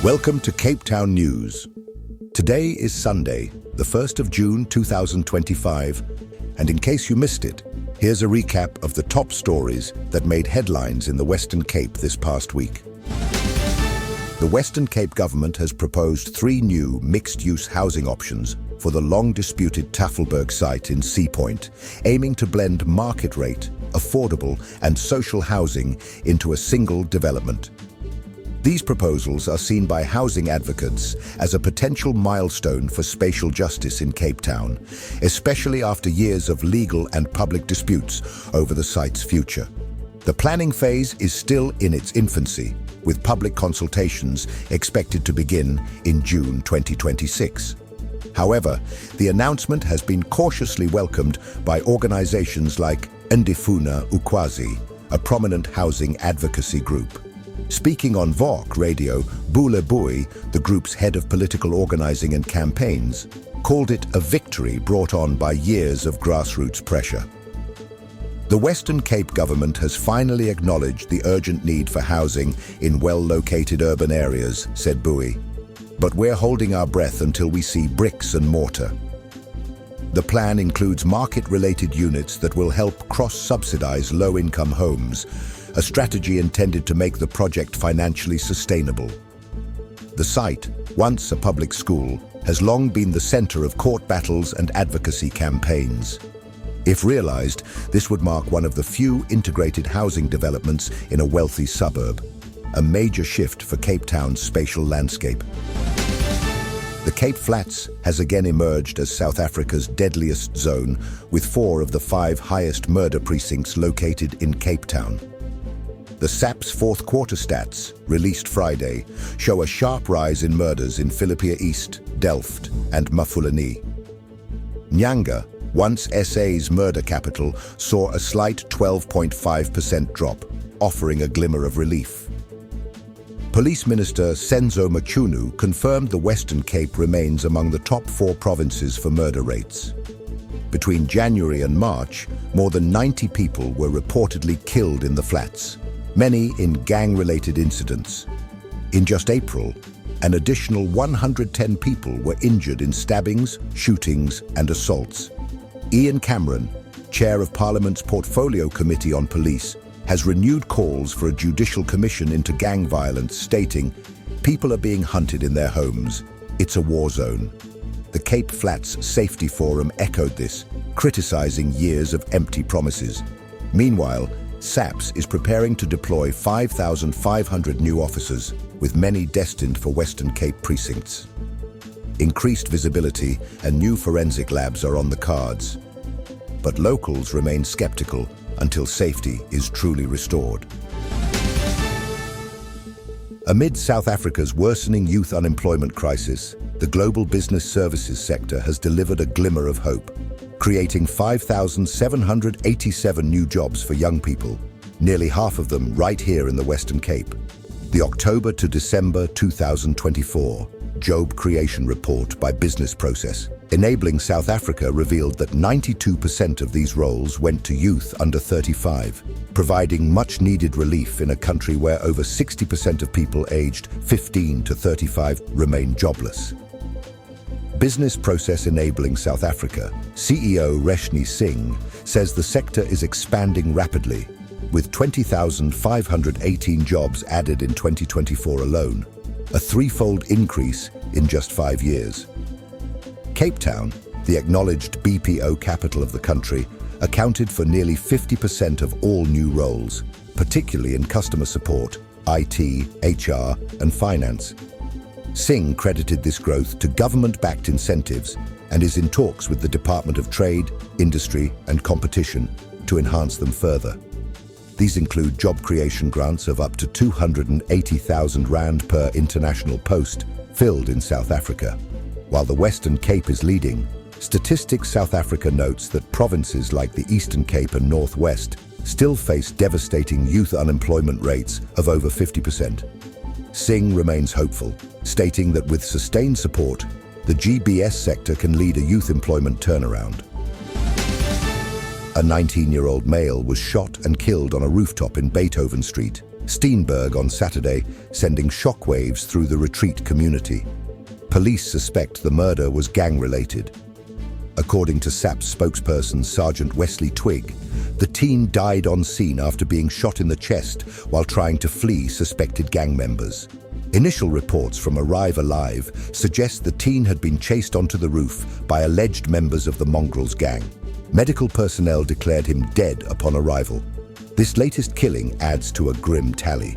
Welcome to Cape Town News. Today is Sunday, the 1st of June 2025, and in case you missed it, here's a recap of the top stories that made headlines in the Western Cape this past week. The Western Cape government has proposed 3 new mixed-use housing options for the long-disputed Taffelberg site in Sea Point, aiming to blend market-rate, affordable and social housing into a single development. These proposals are seen by housing advocates as a potential milestone for spatial justice in Cape Town, especially after years of legal and public disputes over the site's future. The planning phase is still in its infancy, with public consultations expected to begin in June 2026. However, the announcement has been cautiously welcomed by organizations like Ndifuna Ukwazi, a prominent housing advocacy group. Speaking on VOC radio, Bule Bui, the group's head of political organizing and campaigns, called it a victory brought on by years of grassroots pressure. The Western Cape government has finally acknowledged the urgent need for housing in well-located urban areas, said Bui. But we're holding our breath until we see bricks and mortar. The plan includes market-related units that will help cross-subsidize low-income homes, a strategy intended to make the project financially sustainable. The site, once a public school, has long been the center of court battles and advocacy campaigns. If realized, this would mark one of the few integrated housing developments in a wealthy suburb, a major shift for Cape Town's spatial landscape. The Cape Flats has again emerged as South Africa's deadliest zone, with 4 of the 5 highest murder precincts located in Cape Town. The SAP's fourth quarter stats, released Friday, show a sharp rise in murders in Philippia East, Delft, and Mafulani. Nyanga, once SA's murder capital, saw a slight 12.5% drop, offering a glimmer of relief. Police Minister Senzo Machunu confirmed the Western Cape remains among the top 4 provinces for murder rates. Between January and March, more than 90 people were reportedly killed in the flats, many in gang-related incidents. In just April, an additional 110 people were injured in stabbings, shootings, and assaults. Ian Cameron, chair of Parliament's Portfolio Committee on Police, has renewed calls for a judicial commission into gang violence, stating, "People are being hunted in their homes. It's a war zone." The Cape Flats Safety Forum echoed this, criticizing years of empty promises. Meanwhile, SAPS is preparing to deploy 5,500 new officers, with many destined for Western Cape precincts. Increased visibility and new forensic labs are on the cards. But locals remain skeptical until safety is truly restored. Amid South Africa's worsening youth unemployment crisis, the global business services sector has delivered a glimmer of hope, creating 5,787 new jobs for young people, nearly half of them right here in the Western Cape. The October to December 2024 Job Creation Report by Business Process, Enabling South Africa, revealed that 92% of these roles went to youth under 35, providing much-needed relief in a country where over 60% of people aged 15 to 35 remain jobless. Business Process Enabling South Africa CEO Reshni Singh says the sector is expanding rapidly, with 20,518 jobs added in 2024 alone, a 3-fold increase in just 5 years. Cape Town, the acknowledged BPO capital of the country, accounted for nearly 50% of all new roles, particularly in customer support, IT, HR, and finance. Singh credited this growth to government-backed incentives and is in talks with the Department of Trade, Industry, and Competition to enhance them further. These include job creation grants of up to 280,000 rand per international post filled in South Africa. While the Western Cape is leading, Statistics South Africa notes that provinces like the Eastern Cape and Northwest still face devastating youth unemployment rates of over 50%. Singh remains hopeful, stating that with sustained support, the GBS sector can lead a youth employment turnaround. A 19-year-old male was shot and killed on a rooftop in Beethoven Street, Steenberg on Saturday, sending shockwaves through the retreat community. Police suspect the murder was gang-related. According to SAP's spokesperson Sergeant Wesley Twigg, the teen died on scene after being shot in the chest while trying to flee suspected gang members. Initial reports from Arrive Alive suggest the teen had been chased onto the roof by alleged members of the Mongrels gang. Medical personnel declared him dead upon arrival. This latest killing adds to a grim tally.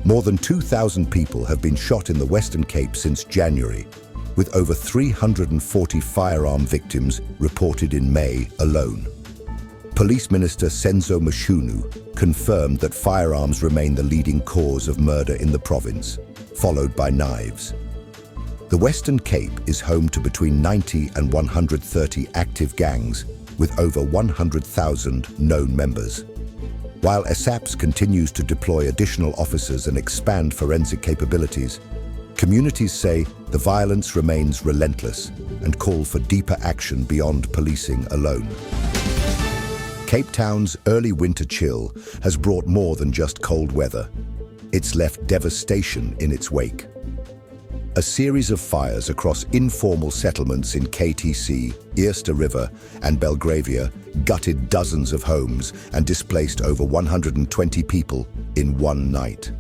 More than 2,000 people have been shot in the Western Cape since January, with over 340 firearm victims reported in May alone. Police Minister Senzo Mashunu confirmed that firearms remain the leading cause of murder in the province, followed by knives. The Western Cape is home to between 90 and 130 active gangs, with over 100,000 known members. While SAPS continues to deploy additional officers and expand forensic capabilities, communities say the violence remains relentless and call for deeper action beyond policing alone. Cape Town's early winter chill has brought more than just cold weather. It's left devastation in its wake. A series of fires across informal settlements in KTC, Eerste River, and Belgravia gutted dozens of homes and displaced over 120 people in one night.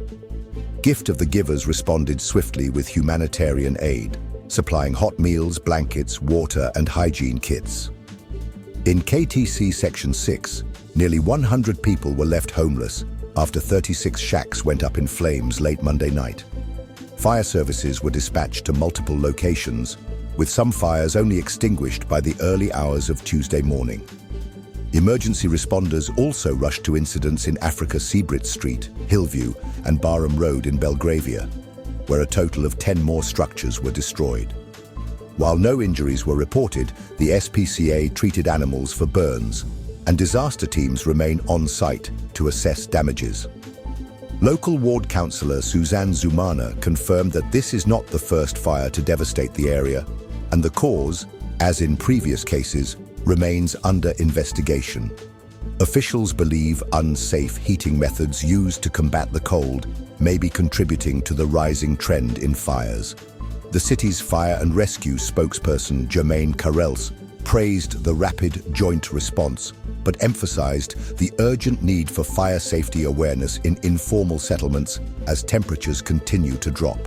Gift of the Givers responded swiftly with humanitarian aid, supplying hot meals, blankets, water, and hygiene kits. In KTC Section 6, nearly 100 people were left homeless after 36 shacks went up in flames late Monday night. Fire services were dispatched to multiple locations, with some fires only extinguished by the early hours of Tuesday morning. Emergency responders also rushed to incidents in Africa Seabrit Street, Hillview, and Barham Road in Belgravia, where a total of 10 more structures were destroyed. While no injuries were reported, the SPCA treated animals for burns, and disaster teams remain on site to assess damages. Local ward councillor Suzanne Zumana confirmed that this is not the first fire to devastate the area, and the cause, as in previous cases, remains under investigation. Officials believe unsafe heating methods used to combat the cold may be contributing to the rising trend in fires. The city's fire and rescue spokesperson Jermaine Carrels praised the rapid joint response, but emphasized the urgent need for fire safety awareness in informal settlements as temperatures continue to drop.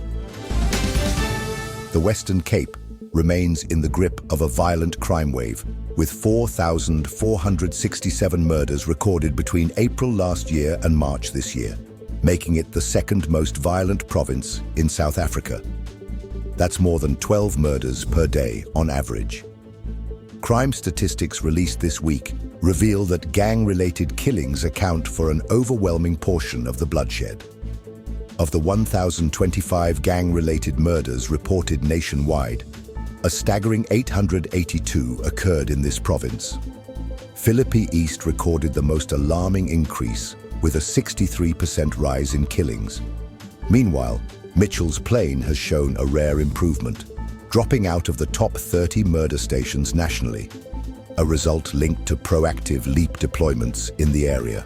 The Western Cape remains in the grip of a violent crime wave, with 4,467 murders recorded between April last year and March this year, making it the second most violent province in South Africa. That's more than 12 murders per day on average. Crime statistics released this week reveal that gang-related killings account for an overwhelming portion of the bloodshed. Of the 1,025 gang-related murders reported nationwide, a staggering 882 occurred in this province. Philippi East recorded the most alarming increase, with a 63% rise in killings. Meanwhile, Mitchell's Plain has shown a rare improvement, dropping out of the top 30 murder stations nationally, a result linked to proactive LEAP deployments in the area.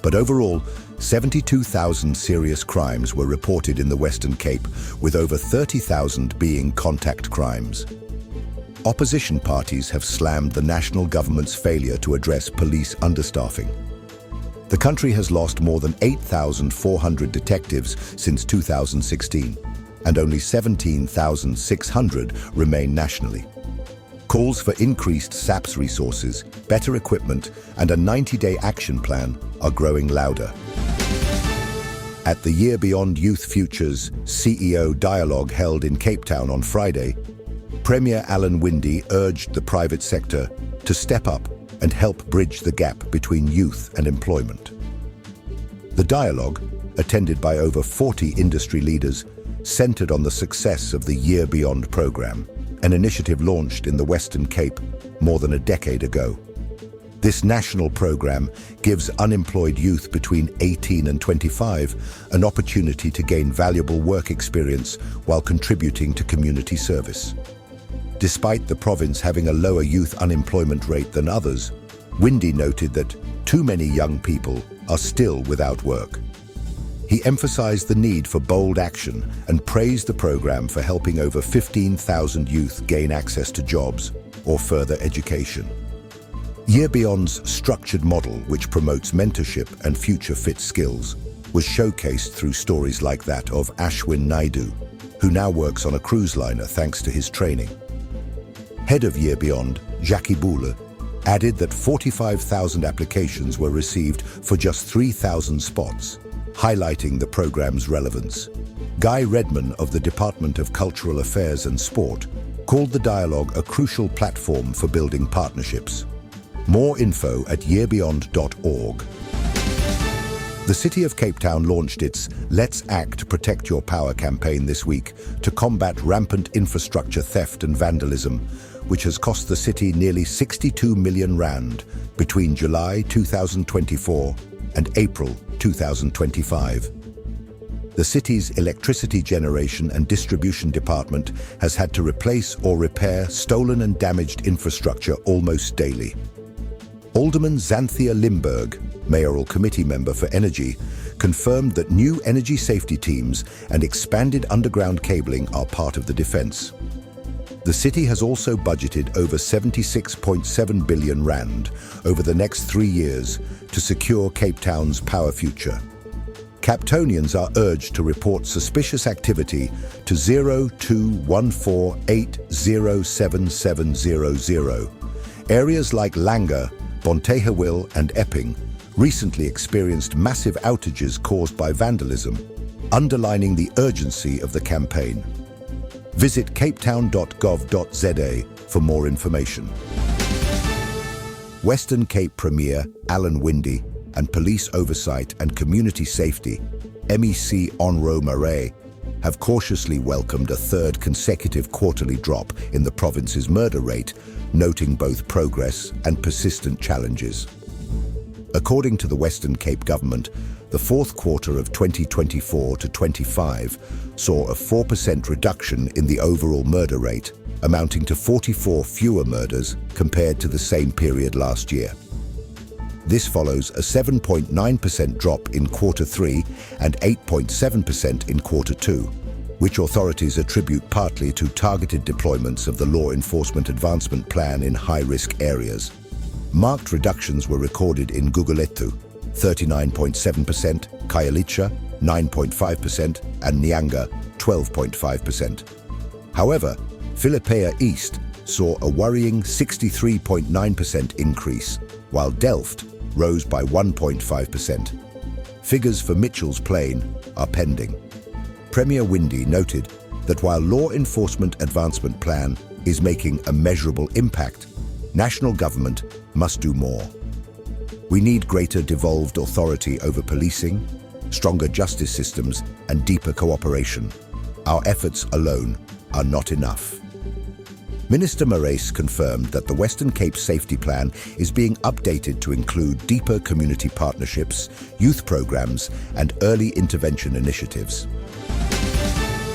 But overall, 72,000 serious crimes were reported in the Western Cape, with over 30,000 being contact crimes. Opposition parties have slammed the national government's failure to address police understaffing. The country has lost more than 8,400 detectives since 2016, and only 17,600 remain nationally. Calls for increased SAPS resources, better equipment, and a 90-day action plan are growing louder. At the Year Beyond Youth Futures CEO Dialogue held in Cape Town on Friday, Premier Alan Winde urged the private sector to step up and help bridge the gap between youth and employment. The dialogue, attended by over 40 industry leaders, centered on the success of the Year Beyond program, an initiative launched in the Western Cape more than a decade ago. This national program gives unemployed youth between 18 and 25 an opportunity to gain valuable work experience while contributing to community service. Despite the province having a lower youth unemployment rate than others, Winde noted that too many young people are still without work. He emphasized the need for bold action and praised the program for helping over 15,000 youth gain access to jobs or further education. Year Beyond's structured model, which promotes mentorship and future-fit skills, was showcased through stories like that of Ashwin Naidu, who now works on a cruise liner thanks to his training. Head of Year Beyond, Jackie Boule, added that 45,000 applications were received for just 3,000 spots, highlighting the program's relevance. Guy Redman of the Department of Cultural Affairs and Sport called the dialogue a crucial platform for building partnerships. More info at yearbeyond.org. The City of Cape Town launched its Let's Act Protect Your Power campaign this week to combat rampant infrastructure theft and vandalism, which has cost the city nearly 62 million rand between July 2024 and April 2025. The city's electricity generation and distribution department has had to replace or repair stolen and damaged infrastructure almost daily. Alderman Xanthia Limburg, mayoral committee member for energy, confirmed that new energy safety teams and expanded underground cabling are part of the defense. The city has also budgeted over 76.7 billion rand over the next 3 years to secure Cape Town's power future. Capetonians are urged to report suspicious activity to 0214807700. Areas like Langa, Bontehewil and Epping recently experienced massive outages caused by vandalism, underlining the urgency of the campaign. Visit capetown.gov.za for more information. Western Cape Premier Alan Windey and Police Oversight and Community Safety, MEC Onro Murray, have cautiously welcomed a third consecutive quarterly drop in the province's murder rate, noting both progress and persistent challenges. According to the Western Cape government, the fourth quarter of 2024 to 25 saw a 4% reduction in the overall murder rate, amounting to 44 fewer murders compared to the same period last year. This follows a 7.9% drop in quarter 3 and 8.7% in quarter 2, which authorities attribute partly to targeted deployments of the Law Enforcement Advancement Plan in high-risk areas. Marked reductions were recorded in Gugulethu, 39.7%, Khayelitsha, 9.5%, and Nyanga, 12.5%. However, Philippea East saw a worrying 63.9% increase, while Delft rose by 1.5%. Figures for Mitchell's Plain are pending. Premier Windey noted that while Law Enforcement Advancement Plan is making a measurable impact, national government must do more. We need greater devolved authority over policing, stronger justice systems, and deeper cooperation. Our efforts alone are not enough. Minister Moraes confirmed that the Western Cape Safety Plan is being updated to include deeper community partnerships, youth programs, and early intervention initiatives.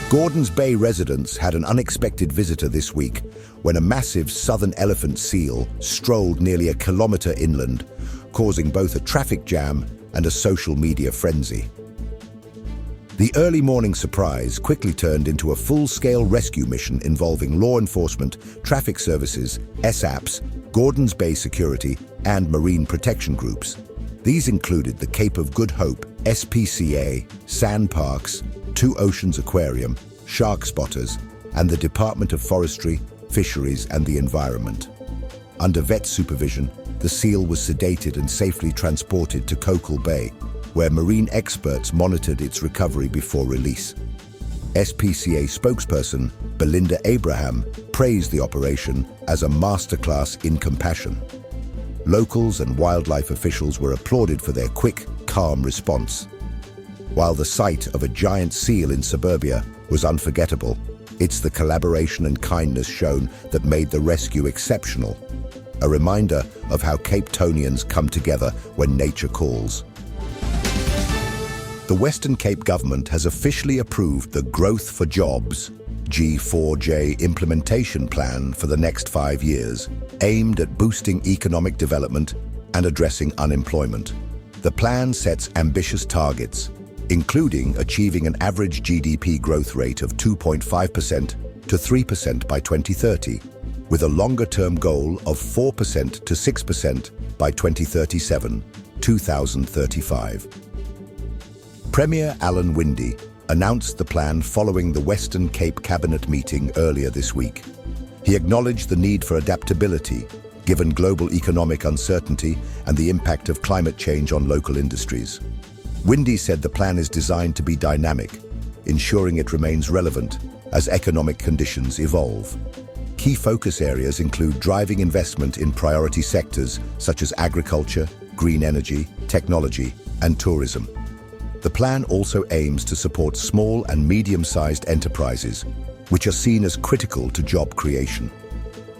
Gordons Bay residents had an unexpected visitor this week when a massive southern elephant seal strolled nearly a kilometre inland, causing both a traffic jam and a social media frenzy. The early morning surprise quickly turned into a full-scale rescue mission involving law enforcement, traffic services, SAPs, Gordons Bay Security, and marine protection groups. These included the Cape of Good Hope, SPCA, Sand Parks, Two Oceans Aquarium, Shark Spotters, and the Department of Forestry, Fisheries and the Environment. Under vet supervision, the seal was sedated and safely transported to Kokal Bay, where marine experts monitored its recovery before release. SPCA spokesperson Belinda Abraham praised the operation as a masterclass in compassion. Locals and wildlife officials were applauded for their quick, calm response. While the sight of a giant seal in suburbia was unforgettable, it's the collaboration and kindness shown that made the rescue exceptional, a reminder of how Capetonians come together when nature calls. The Western Cape government has officially approved the Growth for Jobs G4J implementation plan for the next 5 years, aimed at boosting economic development and addressing unemployment. The plan sets ambitious targets, including achieving an average GDP growth rate of 2.5% to 3% by 2030, with a longer-term goal of 4% to 6% by 2037, 2035. Premier Alan Winde announced the plan following the Western Cape Cabinet meeting earlier this week. He acknowledged the need for adaptability, given global economic uncertainty and the impact of climate change on local industries. Winde said the plan is designed to be dynamic, ensuring it remains relevant as economic conditions evolve. Key focus areas include driving investment in priority sectors such as agriculture, green energy, technology, and tourism. The plan also aims to support small and medium-sized enterprises, which are seen as critical to job creation.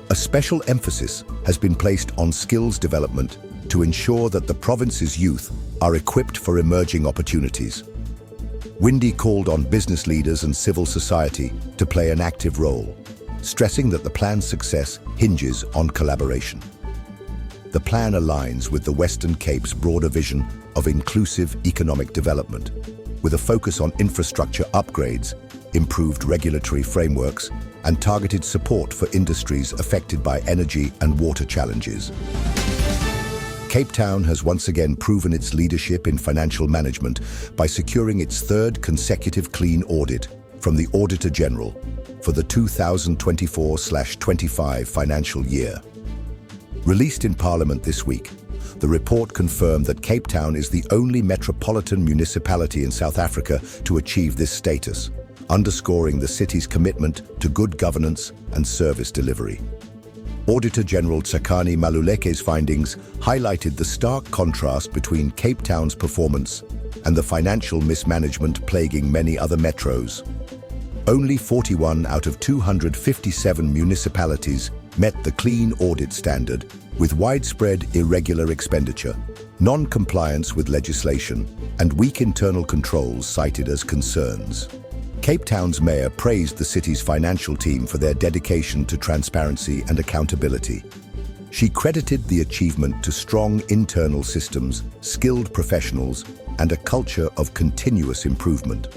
A special emphasis has been placed on skills development to ensure that the province's youth are equipped for emerging opportunities. Winde called on business leaders and civil society to play an active role, stressing that the plan's success hinges on collaboration. The plan aligns with the Western Cape's broader vision of inclusive economic development, with a focus on infrastructure upgrades, improved regulatory frameworks, and targeted support for industries affected by energy and water challenges. Cape Town has once again proven its leadership in financial management by securing its third consecutive clean audit from the Auditor General for the 2024/25 financial year. Released in Parliament this week, the report confirmed that Cape Town is the only metropolitan municipality in South Africa to achieve this status, underscoring the city's commitment to good governance and service delivery. Auditor General Tsakani Maluleke's findings highlighted the stark contrast between Cape Town's performance and the financial mismanagement plaguing many other metros. Only 41 out of 257 municipalities met the clean audit standard, with widespread irregular expenditure, non-compliance with legislation, and weak internal controls cited as concerns. Cape Town's mayor praised the city's financial team for their dedication to transparency and accountability. She credited the achievement to strong internal systems, skilled professionals, and a culture of continuous improvement.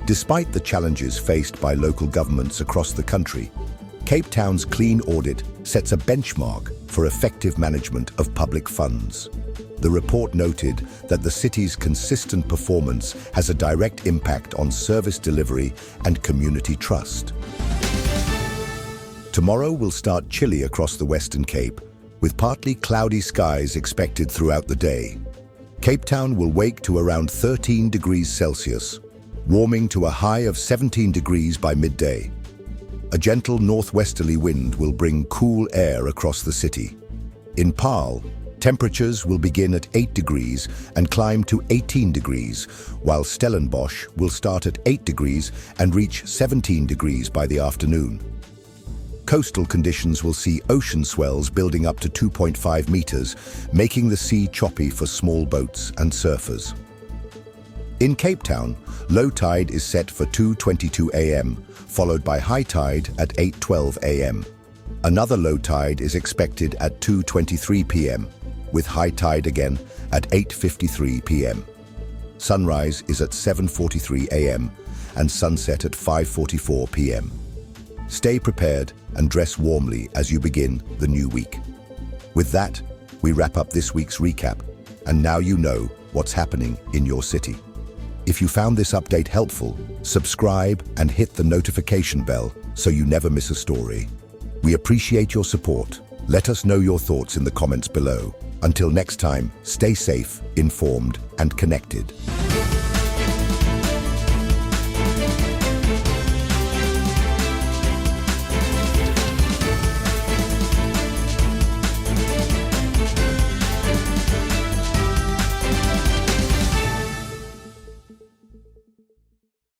Despite the challenges faced by local governments across the country, Cape Town's clean audit sets a benchmark for effective management of public funds. The report noted that the city's consistent performance has a direct impact on service delivery and community trust. Tomorrow will start chilly across the Western Cape, with partly cloudy skies expected throughout the day. Cape Town will wake to around 13 degrees Celsius, warming to a high of 17 degrees by midday. A gentle northwesterly wind will bring cool air across the city. In Paarl, temperatures will begin at 8 degrees and climb to 18 degrees, while Stellenbosch will start at 8 degrees and reach 17 degrees by the afternoon. Coastal conditions will see ocean swells building up to 2.5 meters, making the sea choppy for small boats and surfers. In Cape Town, low tide is set for 2:22 a.m., followed by high tide at 8:12 a.m. Another low tide is expected at 2:23 p.m., with high tide again at 8:53 p.m. Sunrise is at 7:43 a.m. and sunset at 5:44 p.m. Stay prepared and dress warmly as you begin the new week. With that, we wrap up this week's recap, and now you know what's happening in your city. If you found this update helpful, subscribe and hit the notification bell so you never miss a story. We appreciate your support. Let us know your thoughts in the comments below. Until next time, stay safe, informed, and connected.